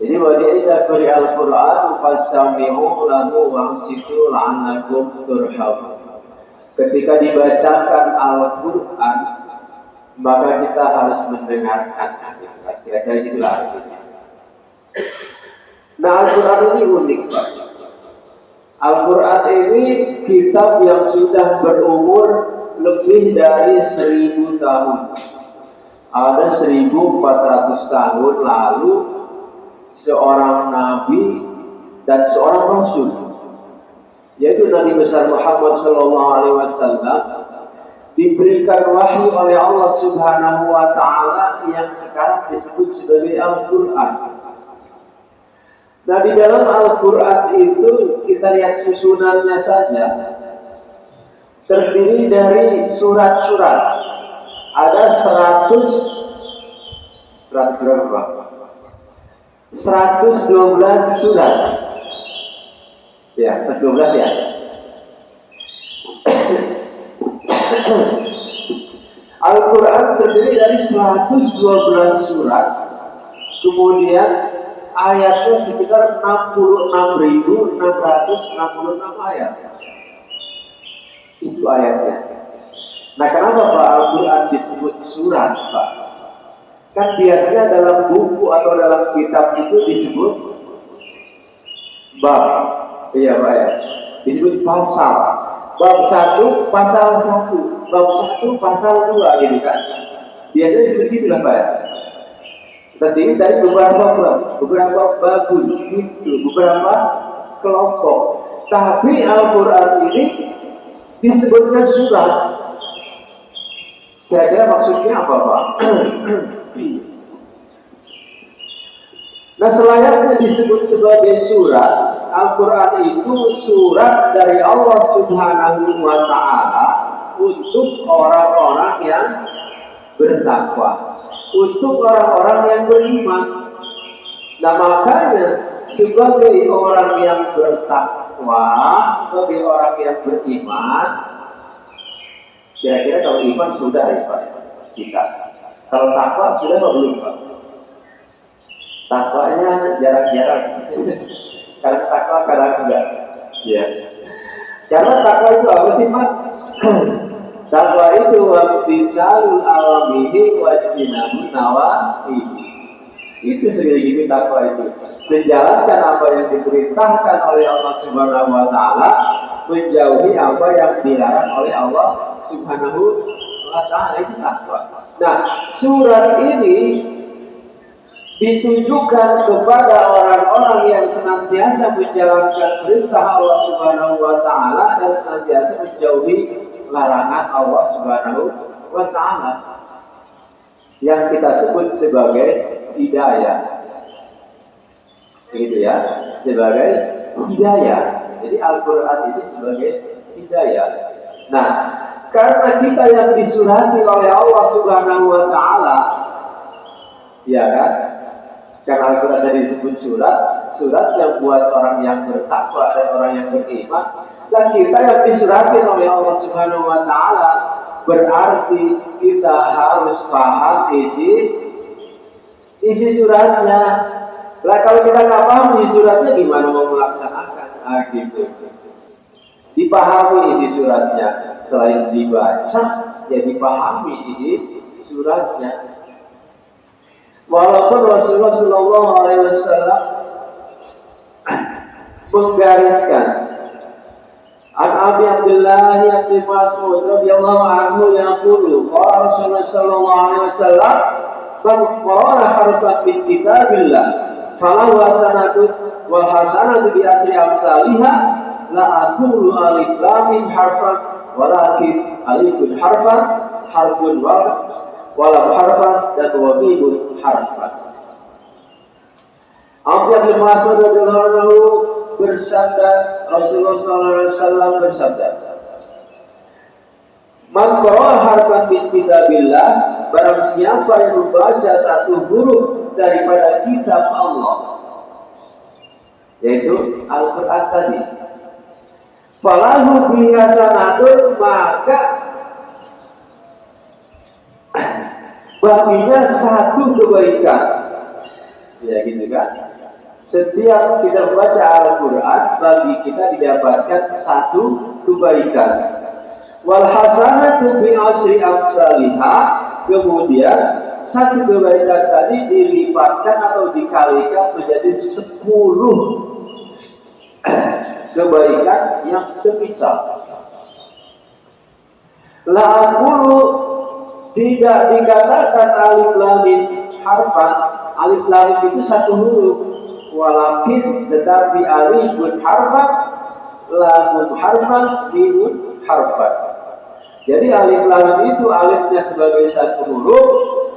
Jadi wadi'idha kuri al-Qur'an fastami'u lahu wangsitu la'annakum turhamun. Ketika dibacakan Al-Quran, maka kita harus mendengarkan. Kira-kira itulah artinya. Nah, Al-Quran ini unik, Pak. Al-Quran ini kitab yang sudah berumur lebih dari 1000 tahun. Ada 1400 tahun lalu seorang nabi dan seorang rasul, yaitu Nabi besar Muhammad sallallahu alaihi wasallam, diberikan wahyu oleh Allah Subhanahu wa taala yang sekarang disebut sebagai Al-Qur'an. Nah, di dalam Al-Qur'an itu kita lihat susunannya saja. Terdiri dari surat-surat. Ada 100 berapa? 112 surat. Ya, 112 ya. Al-Quran terdiri dari 112 surat. Kemudian ayatnya sekitar 66.666 ayat. Itu ayatnya. Nah, kenapa Pak Al-Quran disebut surat, Pak? Kan biasanya dalam buku atau dalam kitab itu disebut bab. Iya, Pak ya. Disebut pasal. Bab 1, pasal 1. Bab 1, pasal 2, gitu kan. Biasanya disebut gitu lah, Pak ya. Terdiri dari beberapa babun, gitu, beberapa kelompok. Tapi Al-Quran ini disebutnya surat. Kira-kira maksudnya apa, Pak? Nah, selayaknya disebut sebagai surat, Al-Quran itu surat dari Allah Subhanahu wa ta'ala untuk orang-orang yang bertakwa, untuk orang-orang yang beriman. Nah, makanya sebagai orang yang bertakwa, sebagai orang yang beriman, kira-kira kalau iman sudah ya Pak kita. Kalau takwa sudah atau belum Pak? Takwanya jarang-jarang. Karena takwa kadang enggak. Ya. Karena takwa itu apa sih Pak? Takwa itu wabtisalul awamihi wajtinabun nawahihi. Itu segini takwa itu. Menjalankan apa yang diperintahkan oleh Allah Subhanahu wa taala, menjauhi apa yang dilarang oleh Allah Subhanahu wa taala, itu takwa. Nah, surat ini ditujukan kepada orang-orang yang senantiasa menjalankan perintah Allah Subhanahu wa taala dan senantiasa menjauhi larangan Allah Subhanahu wa taala, yang kita sebut sebagai hidayah. Gitu ya, sebagai hidayah. Jadi Al-Quran ini sebagai hidayah. Nah, karena kita yang disurati oleh Allah Subhanahu wa taala, ya kan? Karena Al-Quran tadi disebut surat yang buat orang yang bertakwa dan orang yang beriman. Dan kita yang disurati oleh Allah Subhanahu wa taala, berarti kita harus paham isi suratnya. Lah kalau kita nggak paham isi suratnya, gimana mau melaksanakan? Gitu. Dipahami isi suratnya, selain dibaca, ya dipahami isi suratnya. Walaupun Rasulullah Shallallahu Alaihi Wasallam menggariskan, an Abi Abdullah bin Mas'ud radhiyallahu anhu yaqulu, qala Rasulullah Shallallahu Alaihi Wasallam, man qara'a harfan min kitabillah falahu hasanatu wal hasanatu bi asri amsalihha la aqulu alif lam mim harfan walakin alifun harfan harfun walam harfan dan wabibun harfan. Abdullah bin Mas'ud radhiyallahu anhu bersabda, Rasulullah sallallahu alaihi wasallam bersabda, man qara'a harfan min kitabillah, barang siapa yang membaca satu huruf daripada kitab Allah, yaitu Al-Quran tadi, falahu fi hasanatun, maka baginya satu kebaikan, Ya gitu kan. Setiap kita membaca Al-Quran, bagi kita didapatkan satu kebaikan. Wal hasanatu bi asyri amsalihah. Kemudian satu kebaikan tadi dilipatkan atau dikalikan menjadi 10 kebaikan yang semisal. La aqulu, tidak dikatakan alif lam mim harfan. Alif lam mim itu satu huruf. Walakin tetapi alifun harfan, lamun harfan, mimun harfan. Jadi alif lam itu alifnya sebagai satu huruf,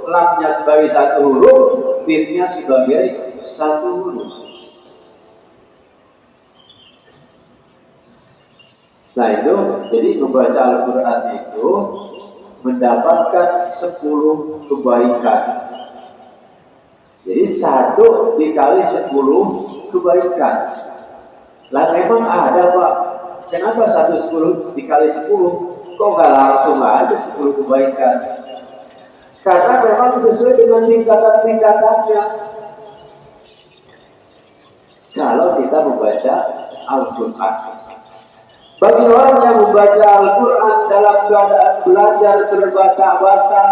lamnya sebagai satu huruf, mimnya sebagai satu huruf. Nah itu, jadi membaca Al-Quran itu mendapatkan 10 kebaikan. Jadi 1 dikali 10 kebaikan. Lah memang ada Pak, kenapa 10 dikali 10? Kok nggak langsung aja 10 kebaikan? Karena memang sesuai dengan tingkatan-tingkatannya. Kalau kita membaca Al-Quran, bagi orang yang membaca Al-Quran dalam keadaan belajar terbata-bata,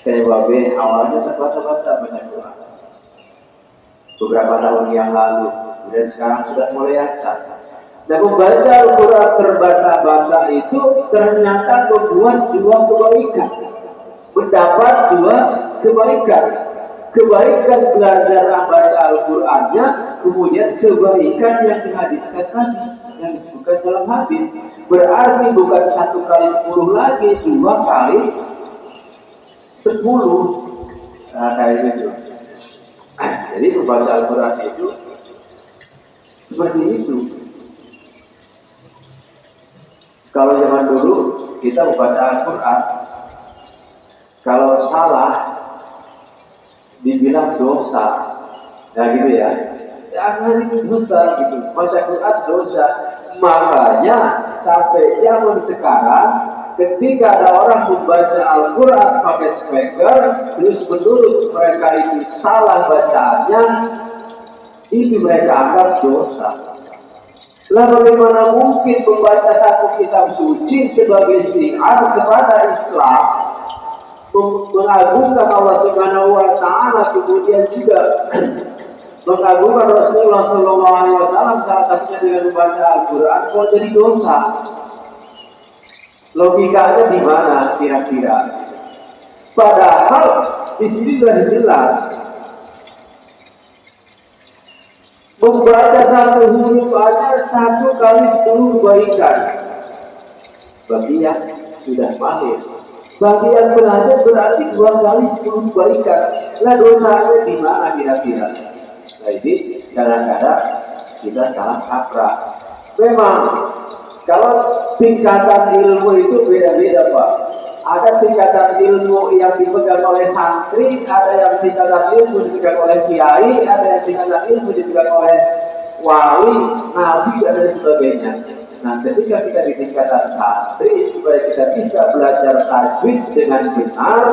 kayak babe awalnya terbata-bata baca Quran beberapa tahun yang lalu, kemudian sekarang sudah mulai acak. Dan membaca Al-Quran terbata-bata itu ternyata membuat 2 kebaikan, mendapat 2 kebaikan. Kebaikan belajar membaca Al-Qurannya, kemudian kebaikan yang dihadiskan tadi, yang disebutkan dalam hadis. Berarti bukan 1 kali 10 lagi, 2 kali 10. Nah, kayak gitu. Jadi membaca Al-Quran itu seperti itu. Kalau zaman dulu kita membaca Al-Quran, kalau salah dibilang dosa, nah gitu ya. Jangan itu dosa gitu. Baca Quran dosa. Makanya sampai zaman sekarang, ketika ada orang membaca Al-Quran pakai speaker, terus menurut mereka itu salah bacaannya, itu mereka anggap dosa. Lah bagaimana mungkin membaca satu kitab suci sebagai syiar kepada Islam, mengagungkan Allah Subhanahu wa Ta'ala, kemudian juga mengagungkan Rasulullah Sallallahu Alaihi Wasallam, salah satunya dengan membaca Al-Quran, kok jadi dosa? Logikanya di mana kira-kira? Padahal di sini sudah jelas, membaca satu huruf aja 1 kali 10 kebaikan. Bagi yang sudah mahir, bagi yang belajar berarti 2 kali 10 kebaikan. Nah dosanya di mana kira-kira? Nah ini kadang-kadang kita salah kaprah. Memang kalau tingkatan ilmu itu beda-beda Pak. Ada tingkatan ilmu yang dipegang oleh santri, ada yang tingkatan ilmu dipegang oleh kiai, ada yang tingkatan ilmu dipegang oleh wali, nabi, dan sebagainya. Nah, ketika kita di tingkatan santri, supaya kita bisa belajar tajwid dengan benar,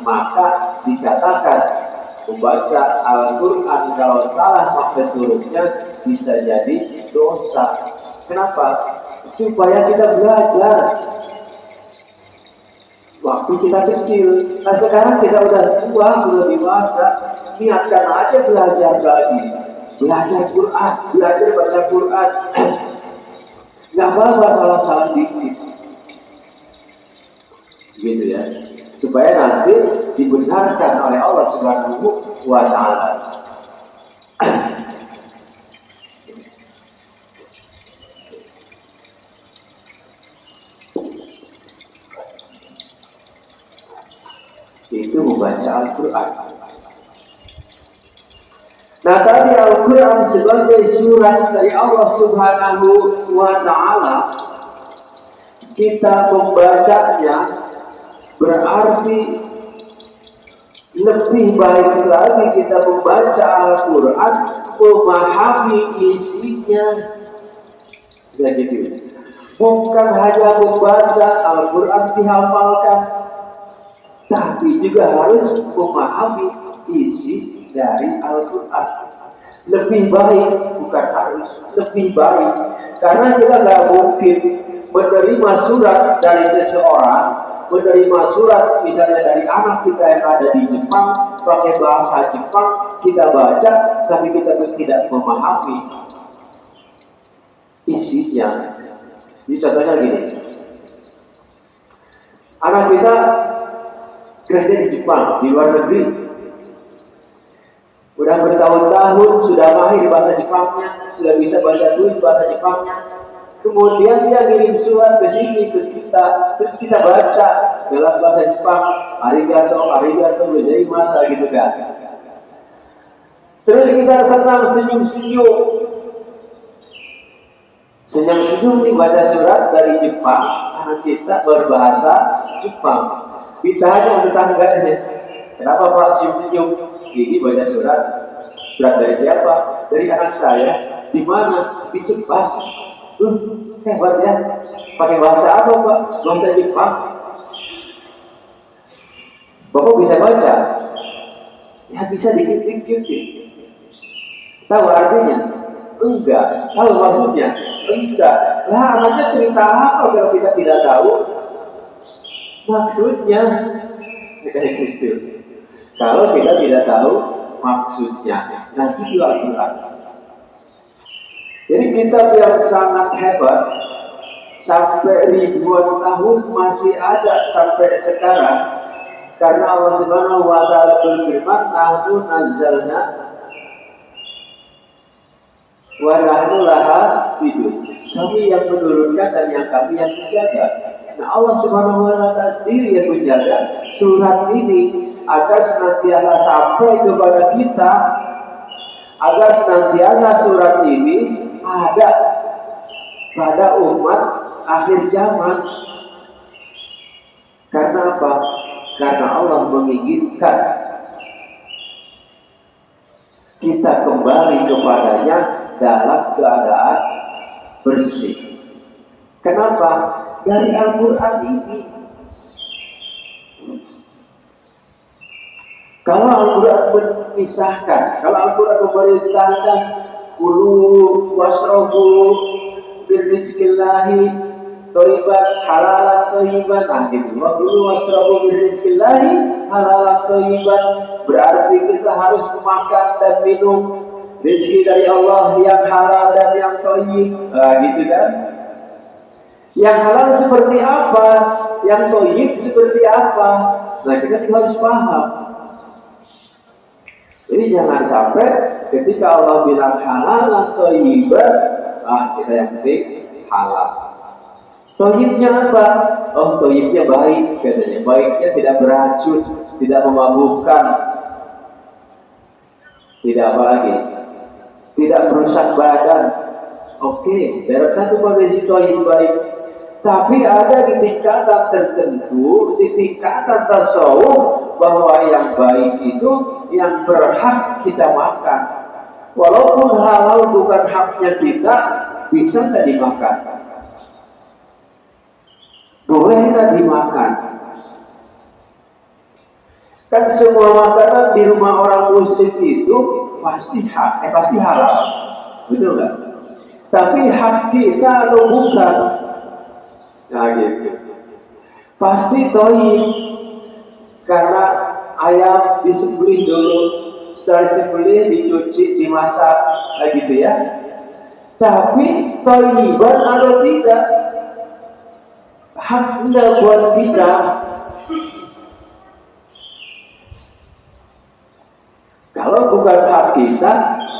maka dikatakan membaca Al-Quran kalau salah maksud hurufnya bisa jadi dosa. Kenapa? Supaya kita belajar waktu kita kecil. Nah sekarang kita udah tua, udah dewasa, niatkan aja belajar lagi, belajar Quran, belajar baca Quran. Gak apa-apa salah-salah dikit, gitu ya, supaya nanti dibenarkan oleh Allah Subhanahu wa Ta'ala. Itu membaca Al-Quran. Nah tadi Al-Quran sebagai surat dari Allah Subhanahu wa Ta'ala, kita membacanya berarti lebih baik lagi kita membaca Al-Quran, memahami isinya. Dan gitu. Bukan hanya membaca Al-Quran dihafalkan, tapi juga harus memahami isi dari Al-Quran. Lebih baik, bukan harus, lebih baik. Karena kita nggak mungkin menerima surat dari seseorang, menerima surat misalnya dari anak kita yang ada di Jepang, pakai bahasa Jepang, kita baca, tapi kita tidak memahami isinya. Jadi contohnya gini, anak kita kerja di Jepang, di luar negeri, udah bertahun-tahun, sudah mahir bahasa Jepangnya, sudah bisa baca tulis bahasa Jepangnya. Kemudian dia ngirim surat ke sini ke kita, terus kita baca dalam bahasa Jepang, arigato, gozaimasu gitu kan. Terus kita senang senyum-senyum nih baca surat dari Jepang, anak kita berbahasa Jepang. Ditanya tetangganya, kenapa Pak senyum-senyum? Ini baca surat dari siapa? Dari anak saya. Di mana? Di Jepang. Hebat ya. Pakai bahasa apa Pak? Bahasa Jepang. Bapak bisa baca? Ya bisa dikit-dikit. Tahu artinya? Enggak. Tahu maksudnya? Enggak. Lah anaknya cerita apa kalau kita tidak tahu maksudnya? Kayak gitu. Kalau kita tidak tahu maksudnya, nah itu Al-Quran. Jadi kitab yang sangat hebat, sampai ribuan tahun masih ada sampai sekarang, karena Allah Subhanahu Wa Taala berfirman, "Nahnu nazzalna wa nahnu laha hafidun." Kami yang menurunkan dan yang kami yang menjaga. Nah Allah Subhanahu Wa Taala sendiri yang menjaga surat ini agar senantiasa sampai kepada kita, agar senantiasa surat ini ada pada umat akhir zaman. Karena apa? Karena Allah menginginkan kita kembali kepadanya dalam keadaan bersih. Kenapa? Dari Al-Quran ini. Kalau Al-Quran memisahkan, kalau Al-Quran memerintahkan kulu wasrobu birrizqillahi thayyiban halalan thayyiban, nah gitu. Kulu wasrobu birrizqillahi halalan thayyiban, berarti kita harus memakan dan minum rezeki dari Allah yang halal dan yang thayyib. Nah, gitu kan? Yang halal seperti apa? Yang thayyib seperti apa? Nah, kita harus paham. Jadi jangan sampai ketika Allah bilang halal atau thayyiban, kita yang penting halal. Thayyibnya apa? Oh, thayyibnya baik, katanya. Baiknya tidak beracun, tidak memabukkan, tidak apa lagi, tidak merusak badan. Oke, dalam satu kondisi thayyib baik. Tapi ada di tingkatan tertentu, di tingkatan tasawuf, bahwa yang baik itu yang berhak kita makan. Walaupun halal bukan haknya kita, bisa tidak dimakan. Boleh tidak dimakan. Kan semua makanan di rumah orang muslim itu pasti hak, pasti halal. Betul nggak? Tapi hak kita atau bukan? Nah gitu. Pasti thayyib. Karena ayam disembelih dulu, setelah disembelih dicuci, dimasak, gitu ya. Tapi thayyiban atau tidak, haknya buat kita. Kalau bukan hak kita,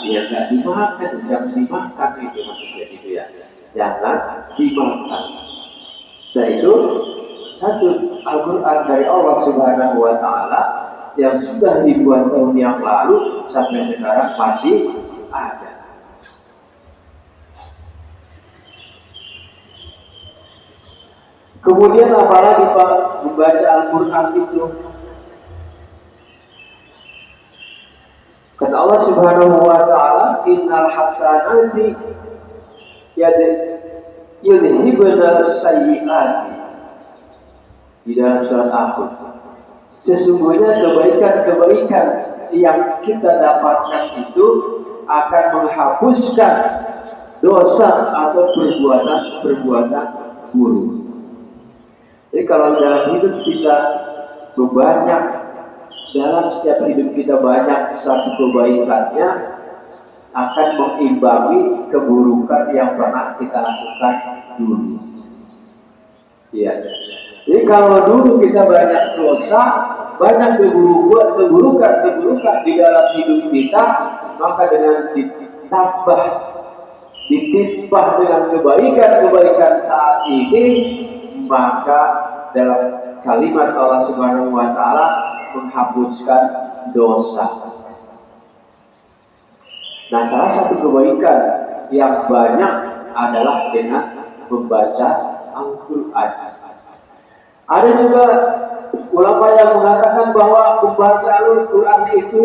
ya nggak dimakan, jangan dimakan itu maksudnya gitu ya. Jangan dimakan. Nah itu satu Al-Quran dari Allah Subhanahu Wa Taala yang sudah ribuan tahun yang lalu sampai sekarang masih ada. Kemudian apalagi Pak membaca Al-Quran itu? Kata Allah Subhanahu Wa Taala, Innal hasanati yudhibna sayyi'ati. Di dalam surat Al-Qur'an, sesungguhnya kebaikan-kebaikan yang kita dapatkan itu akan menghapuskan dosa atau perbuatan buruk. Jadi kalau dalam hidup kita banyak, dalam setiap hidup kita banyak satu kebaikannya akan mengimbangi keburukan yang pernah kita lakukan dulu. Ya. Jadi kalau dulu kita banyak dosa, banyak keburukan di dalam hidup kita, maka dengan ditimpah dengan kebaikan saat ini, maka dalam kalimat Allah Subhanahu wa taala menghapuskan dosa. Nah, salah satu kebaikan yang banyak adalah dengan membaca Al-Quran. Ada juga ulama yang mengatakan bahwa membaca Al-Quran itu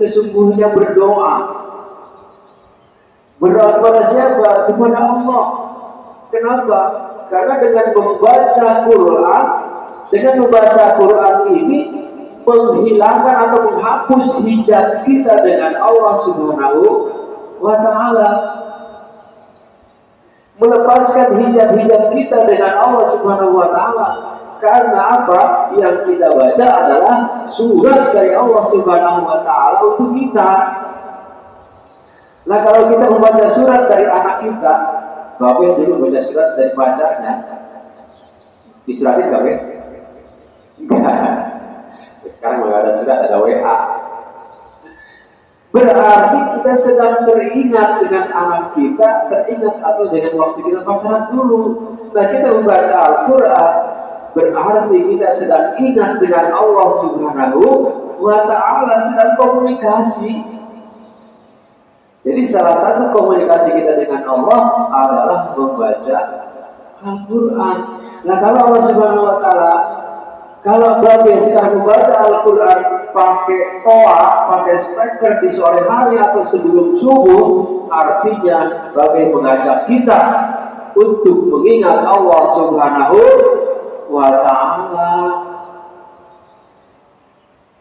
sesungguhnya berdoa. Berdoa kepada siapa? Kepada Allah. Kenapa? Karena dengan membaca Quran ini menghilangkan atau menghapus hijab kita dengan Allah Subhanahu wa taala. Melepaskan hijab kita dengan Allah Subhanahu wa taala. Karena apa? Yang kita baca adalah surat dari Allah Subhanahu wa taala untuk kita. Nah, kalau kita membaca surat dari anak kita, Bapak dulu baca surat dari pacarnya, disuratin gak, Bapak? Enggak. Sekarang nggak ada surat, ada WA. Berarti kita sedang teringat dengan anak kita, teringat atau dengan waktu kita pacaran dulu. Nah, kita membaca Al-Quran, berarti kita sedang ingat dengan Allah Subhanahu wa taala, sedang komunikasi. Jadi salah satu komunikasi kita dengan Allah adalah membaca Al-Quran. Nah, kalau Allah Subhanahu wa taala, kalau Bapak sedang membaca Al-Quran pakai toa, pakai speaker di sore hari atau sebelum subuh, artinya Bapak mengajak kita untuk mengingat Allah Subhanahu wa taala.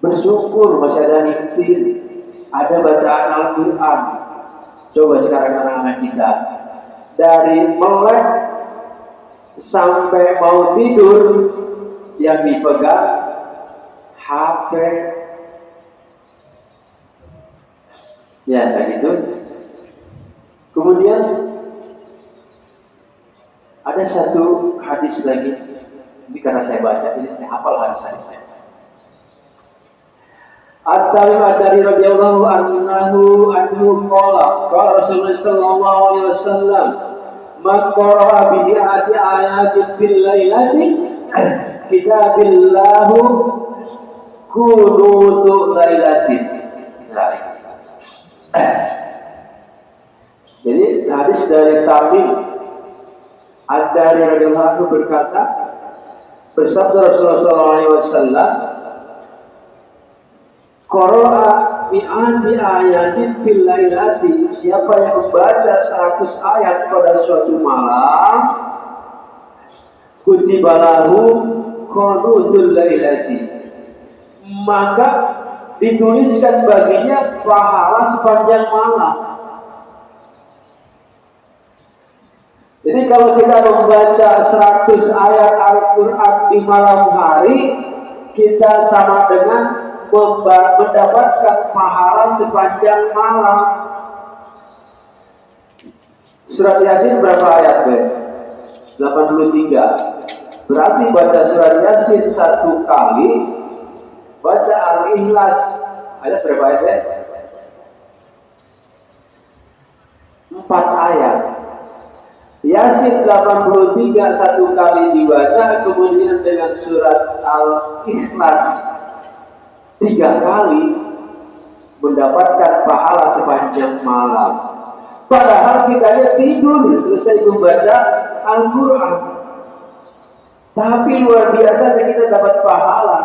Bersyukur masih ada nikmat, ada bacaan Al-Quran. Coba sekarang anak-anak kita dari melek sampai mau tidur yang dipegang HP, ya kayak gitu. Kemudian ada satu hadis lagi, ini karena saya baca, jadi saya hafal hadis-hadisnya. At-Tamim dari radhiyallahu anhu qala Rasulullah sallallahu alaihi wasallam, man qara'a bi ayatin fil lailati kitabillahu kunutu lailatin. Jadi hadis dari Tamim Ad-Dari radhiyallahu anhu berkata, bersabda Rasulullah sallallahu alaihi wasallam, qara'a mi'ati ayatin fil lailati, siapa yang membaca 100 ayat pada suatu malam, kutibalahu qunutul lailati, maka dituliskan baginya pahala sepanjang malam. Jadi kalau kita membaca 100 ayat Al-Quran di malam hari, kita sama dengan mendapatkan pahala sepanjang malam. Surat Yasin berapa ayat, Be? 83. Berarti baca surat Yasin 1 kali, baca Al-Ikhlas ada berapa ayat? 4 ayat. Yasin 83 1 kali dibaca, kemudian dengan surat Al-Ikhlas 3 kali, mendapatkan pahala sepanjang malam. Padahal kita tidur selesai membaca Al-Quran, tapi luar biasa kita dapat pahala.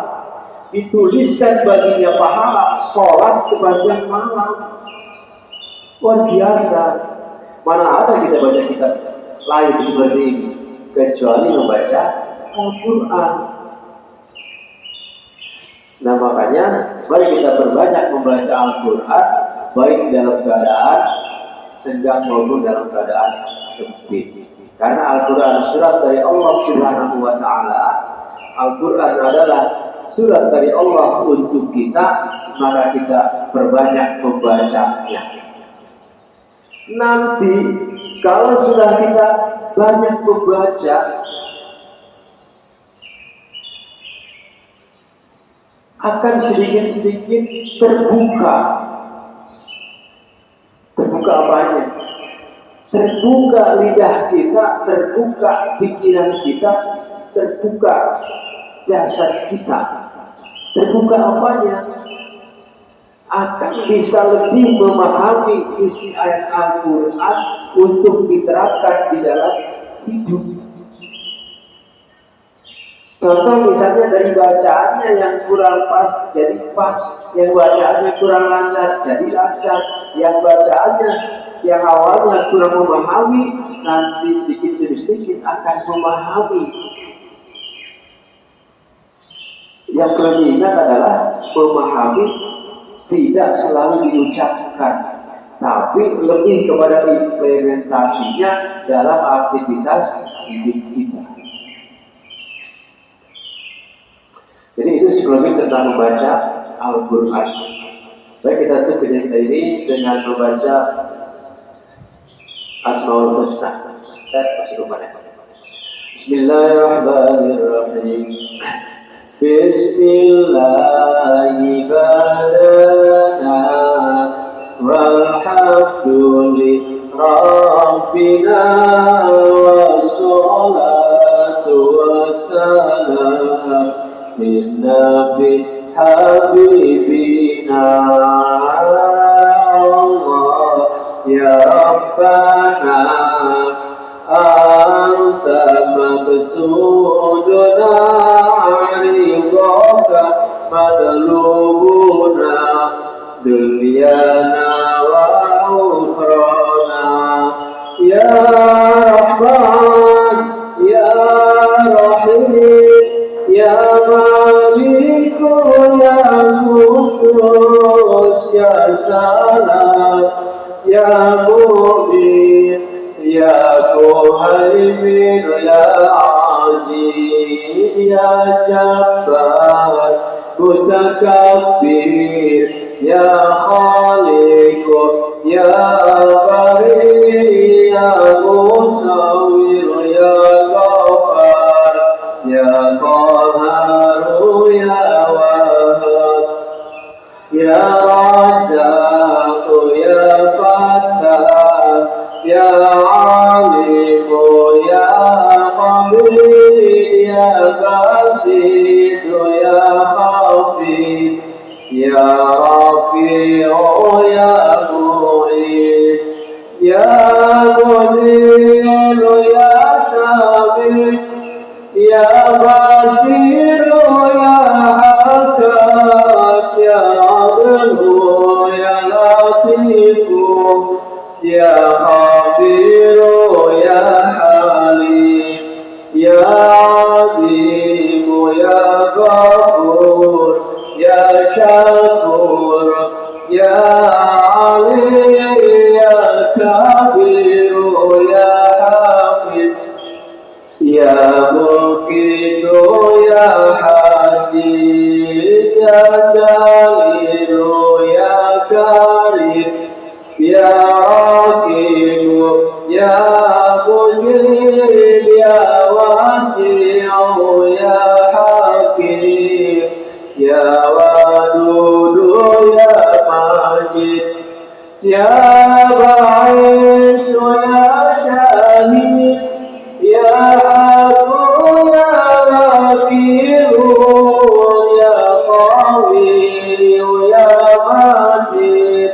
Dituliskan baginya pahala sholat sepanjang malam. Luar biasa. Mana ada kita baca kitab lain seperti ini kecuali membaca Al-Quran. Nah makanya mari kita berbanyak membaca Al-Quran, baik dalam keadaan senggang maupun dalam keadaan sempit. Karena Al-Quran surat dari Allah Subhanahu wa Ta'ala. Al-Quran adalah surat dari Allah untuk kita, maka kita berbanyak membacanya. Nanti kalau sudah kita banyak membaca, akan sedikit-sedikit terbuka apanya? Terbuka lidah kita, terbuka pikiran kita, terbuka jasad kita. Terbuka apanya? Akan bisa lebih memahami isi ayat Al-Quran untuk diterapkan di dalam hidup. Contoh misalnya dari bacaannya yang kurang pas jadi pas, yang bacaannya kurang lancar jadi lancar, yang bacaannya yang awalnya kurang memahami nanti sedikit demi sedikit akan memahami. Yang perlu diingat adalah memahami tidak selalu diucapkan, tapi lebih kepada implementasinya dalam aktivitas hidup kita. Jadi itu sekelumit tentang membaca Al-Quran. Baik, kita tutup ini dengan membaca Asmaul Husna. Saya masih lupa ya. Bismillahirrahmanirrahim. Bismillahi badana walhamdulillahi rabbina wassalatu wassalam Nabi Habibina Allah ya Rabbana anta maqsuduna ridhaka madlubuna dunyana wa ukhrana ya Rahman ya Rahim ya Malik ya Qudus ya Salam ya Mu'min ya Muhaimin ya Aziz ya Jabbar Mutakabbir ya Khaliq ya Bari ya Musawwir ya Ghaffar ya Qaharu ya Wahhab ya Razzaq ya Fattah ya Alim ya Khabir ya Basit ya Khafid ya Rafi' ya Mu'id ya Mudil ya Sabit ya Bashir ya Hakam ya Adlu ya Latif ya Khabir ya Halim ya Azim ya Ghafur ya Syakur ya Ali ya Kabir ya Hafid ya Mukitu ya Hasib ya Jalilu ya Karim ya Rakibu ya Mujib ya Wasi'u ya Hakim ya Wadudu ya Majid ya Ba'is ya Syahid ya Abu ya Rafi'u ya Qawi ya Majid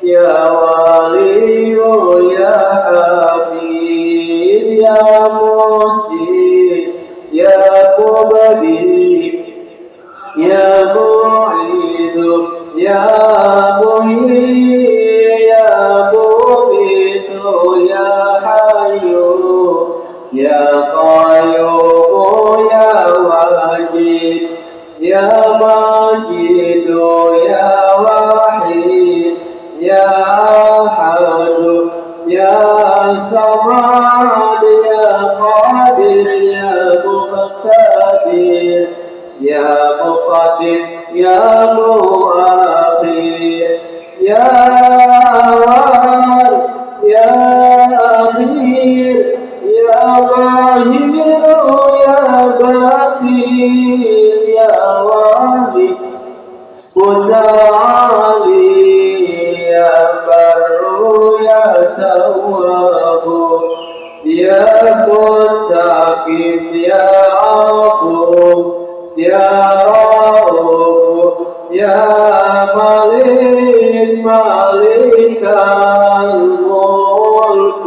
ya Waliyu ya Habib ya Musi ya Mubadi ya Mu'idu ya Muhi ya Mubitu ya Hayyu ya Qayyum ya Wajid ya Majid أحد يا صمد يا قادر يا مقتدر يا مقدم يا مؤخر يا أول يا أخير يا ظاهر يا باطن يا واحد متعالي يا بر يا تواب يا مستقيم يا عفو يا رؤوف يا ملك مالك الملك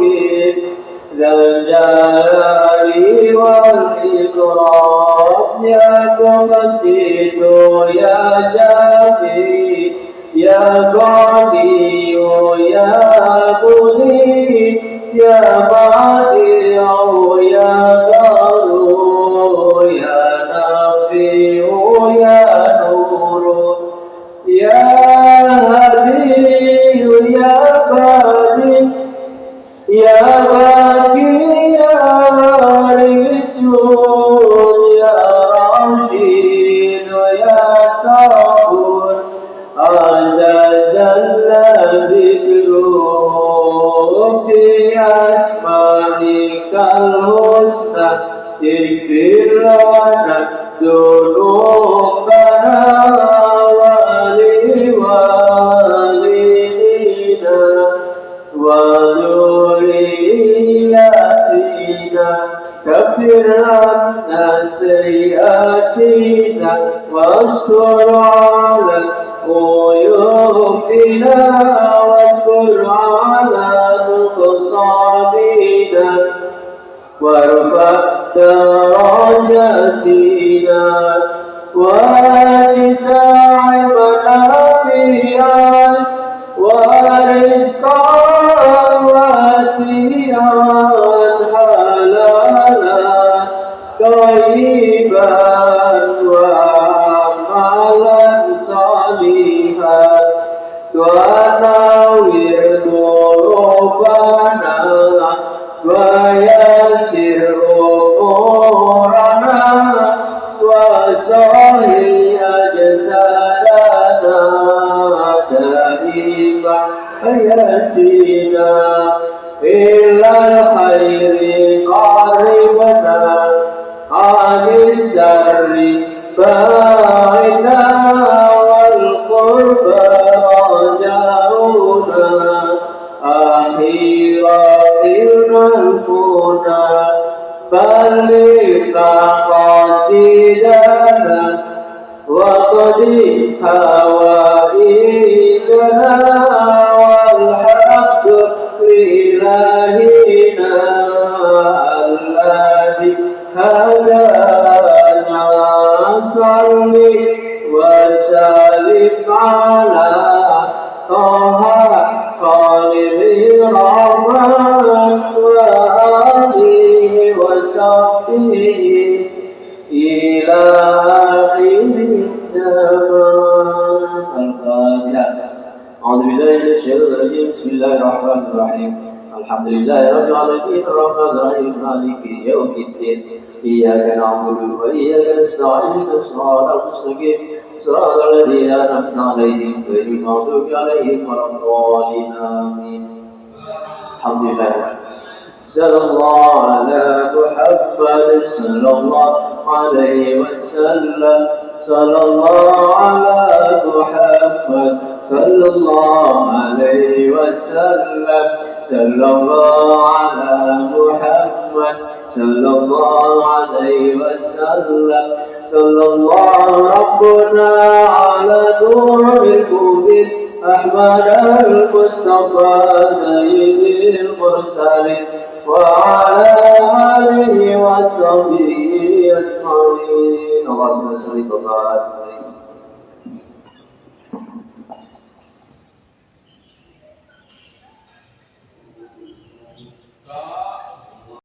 ذا الجلال والإكرام يا مقسط يا جافي يا غني يا مغني يا بديع يا ضر يا نافع يا نور يا هادي يا بادي يا باقي يا رسول يا رشيد يا صبور عز جل ذكره في أسمائك الحسنى اغفر لنا ذنوبنا ولوالدينا وذرياتنا كفر عنا سيئاتنا واستر على عيوبنا واستر على نقصاننا وارفع درجاتنا وإتعبنا فيها ورزقا واسعا حلالا طيبا وعملا صالحا ونور قلوبنا ويسر أمورنا وسهل أجسادنا دائما حياتنا إلى الخير قربنا عن الشر بعدنا والقرب رجاؤنا أخيرا المنى بلغ مقاصدنا وقضي حوائجنا والحق إلهنا الذي هدانا صل وسلم على طه خالق الرحمن وآله وصحبه إلى آخر الزمان. الفاتحة. أعوذ بالله من الشيطان الرجيم. بسم الله الرحمن الرحيم. الحمد لله رب العالمين الرحمن الرحيم مالك يوم الدين إياك نعبد وإياك نستعين صراط المستقيم صراط الذين أنعمت عليهم غير المغضوب عليهم ولا الضالين آمين. الحمد لله. صلى الله على محمد صلى الله عليه وسلم. صلى الله على محمد صلى الله عليه وسلم. صلى الله على محمد صلى الله عليه وسلم. صلى الله ربنا على نور المبين أحمد المصطفى سيد المرسلين وعلى آله وصحبه أجمعين. اللهم صل وسلم وبارك عليه.